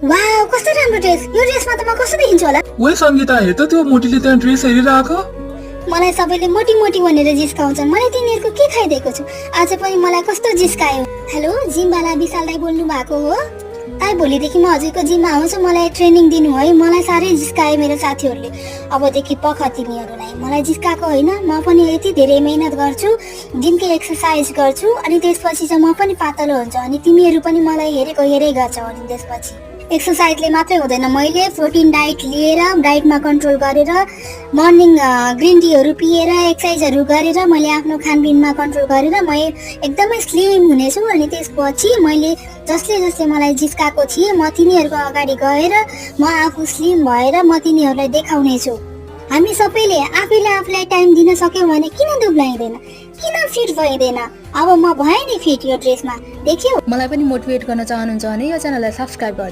Wow कस्तो राम्रो dress. यो ड्रेसमा त म कस्तो देखिन्छु होला? ओए सङ्गीता, हेर त त्यो मोटीले त्यहाँ ड्रेस हेरिरहेको। मलाई सबैले मोटी मोटी भनेर जिस्काउँछन्। मैले तिनीहरूको के खाइदिएको छु? आज पनि मलाई कस्तो जिस्कायो। हेलो, जिमवाला विशाल दाइ बोल्नु भएको हो? ताई भोलिदेखि म हजुरको जिममा आउँछु, मलाई ट्रेनिङ दिनु है। मलाई साह्रै जिस्कायो मेरो साथीहरूले। अबदेखि पख तिमीहरूलाई। मलाई जिस्काएको होइन, म पनि यति धेरै मेहनत गर्छु, जिमकै एक्सर्साइज गर्छु, अनि त्यसपछि चाहिँ म पनि पातलो हुन्छु, अनि तिमीहरू पनि मलाई हेरेको हेरै गर्छौ। अनि त्यसपछि एक्सर्साइजले मात्रै हुँदैन, मैले प्रोटिन डाइट लिएर, डाइटमा कन्ट्रोल गरेर, मर्निङ ग्रिन टीहरू पिएर, एक्सर्साइजहरू गरेर, मैले आफ्नो खानपिनमा कन्ट्रोल गरेर म एकदमै स्लिम हुनेछु। अनि त्यसपछि मैले जसले जसले मलाई जिस्काएको थिएँ, म तिनीहरूको अगाडि गएर म आफू स्लिम भएर म तिनीहरूलाई देखाउनेछु। हामी सबैले आफैले आफूलाई टाइम दिन सक्यौँ भने किन दुब्लाइँदैन, किन फिट भइँदैन? अब म भएँ नि फिट यो ड्रेसमा, देख्यौ? मलाई पनि मोटिभेट गर्न चाहनुहुन्छ भने यो च्यानललाई सब्स्क्राइब गर्नु।